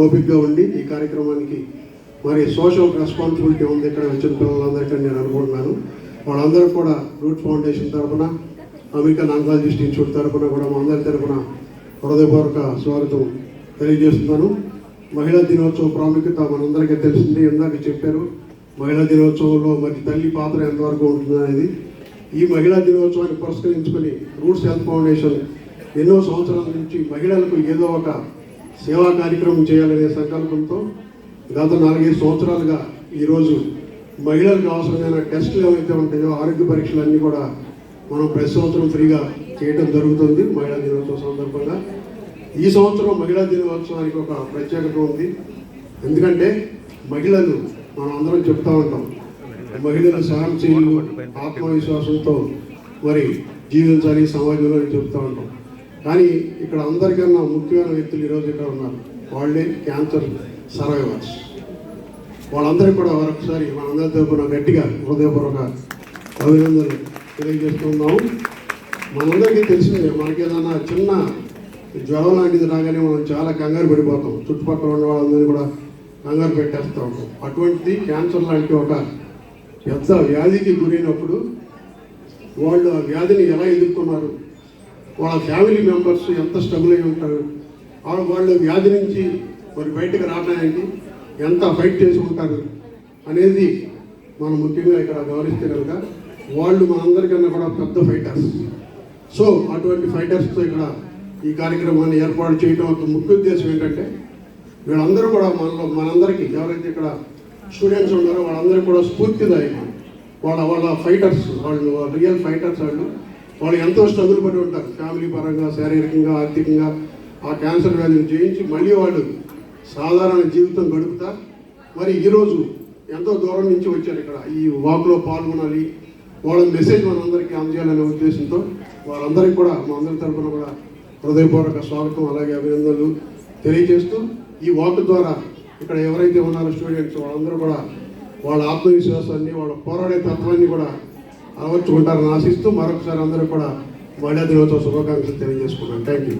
ఓపిక్గా ఉండి ఈ కార్యక్రమానికి మరి సోషల్ రెస్పాన్సిబిలిటీ ఉంది ఇక్కడ వచ్చిన పిల్లలందరికీ నేను అనుకుంటున్నాను. వాళ్ళందరూ కూడా రూట్ ఫౌండేషన్ తరఫున, అమెరికన్ ఆంకాలజిస్ట్ ఇన్స్టిట్యూట్ తరఫున కూడా మా అందరి తరఫున హృదయపూర్వక స్వాగతం తెలియజేస్తున్నాను. మహిళా దినోత్సవం ప్రాముఖ్యత మనందరికీ తెలిసింది. ఇందాక చెప్పారు మహిళా దినోత్సవంలో మరి తల్లి పాత్ర ఎంతవరకు ఉంటుంది అనేది. ఈ మహిళా దినోత్సవాన్ని పురస్కరించుకొని రూట్స్ హెల్త్ ఫౌండేషన్ ఎన్నో సంవత్సరాల నుంచి మహిళలకు ఏదో ఒక సేవా కార్యక్రమం చేయాలనే సంకల్పంతో గత 4-5 సంవత్సరాలుగా ఈరోజు మహిళలకు అవసరమైన టెస్టులు ఏవైతే ఉంటాయో ఆరోగ్య పరీక్షలన్నీ కూడా మనం ప్రతి సంవత్సరం ఫ్రీగా చేయడం జరుగుతుంది మహిళా దినోత్సవం సందర్భంగా. ఈ సంవత్సరం మహిళా దినోత్సవానికి ఒక ప్రత్యేకత ఉంది. ఎందుకంటే మహిళలు మనం అందరం చెప్తా ఉంటాం, మహిళలు సహనశీలు, ఆత్మవిశ్వాసంతో మరి జీవించాలి సమాజంలో చెప్తూ ఉంటాం. కానీ ఇక్కడ అందరికన్నా ముఖ్యమైన వ్యక్తులు ఈరోజు ఇక్కడ ఉన్నారు. వాళ్ళే క్యాన్సర్ సర్వైవర్స్. వాళ్ళందరికీ కూడా మరొకసారి మనందరి తరపున గట్టిగా హృదయపూర్వక అభినందనలు తెలియజేస్తున్నాము. మనందరికీ తెలిసిందే, మనకి ఏదైనా చిన్న జ్వరం లాంటిది రాగానే మనం చాలా కంగారు పడిపోతాం, చుట్టుపక్కల ఉన్న వాళ్ళందరినీ కూడా కంగారు పెట్టేస్తూ ఉంటాం. అటువంటిది క్యాన్సర్ లాంటి ఒక పెద్ద వ్యాధికి గురైనప్పుడు వాళ్ళు ఆ వ్యాధిని ఎలా ఎదుర్కొన్నారు, వాళ్ళ ఫ్యామిలీ మెంబర్స్ ఎంత స్ట్రగుల్ అయి ఉంటారు, వాళ్ళు వ్యాధి నుంచి మరి బయటకు రావడానికి ఎంత ఫైట్ చేసి ఉంటారు అనేది మనం ముఖ్యంగా ఇక్కడ గమనిస్తే కనుక వాళ్ళు మనందరికన్నా కూడా పెద్ద ఫైటర్స్. సో అటువంటి ఫైటర్స్తో ఇక్కడ ఈ కార్యక్రమాన్ని ఏర్పాటు చేయడం ఒక ముఖ్య ఉద్దేశం ఏంటంటే వీళ్ళందరూ కూడా మనందరికీ ఎవరైతే ఇక్కడ స్టూడెంట్స్ ఉన్నారో వాళ్ళందరికీ కూడా స్ఫూర్తిదాయకం. వాళ్ళ ఫైటర్స్, వాళ్ళు రియల్ ఫైటర్స్. వాళ్ళు ఎంతో స్ట్రగుల్ పడి ఉంటారు ఫ్యామిలీ పరంగా, శారీరకంగా, ఆర్థికంగా. ఆ క్యాన్సర్ వ్యాధిని జయించి మళ్ళీ వాళ్ళు సాధారణ జీవితం గడుపుతా మరి ఈరోజు ఎంతో దూరం నుంచి వచ్చారు ఇక్కడ ఈ వాక్లో పాల్గొనాలి, వాళ్ళ మెసేజ్ మనందరికీ అందజేయాలనే ఉద్దేశంతో వాళ్ళందరికీ కూడా మా అందరి తరఫున కూడా హృదయపూర్వక స్వాగతం అలాగే అభినందనలు తెలియజేస్తూ ఈ వాక్ ద్వారా ఇక్కడ ఎవరైతే ఉన్నారో స్టూడెంట్స్ వాళ్ళందరూ కూడా వాళ్ళ ఆత్మవిశ్వాసాన్ని, వాళ్ళ పోరాడే తత్వాన్ని కూడా అలవర్చుకుంటారని ఆశిస్తూ మరొకసారి అందరూ కూడా మహిళా దినోత్సవ శుభాకాంక్షలు తెలియజేసుకున్నాను. Thank you.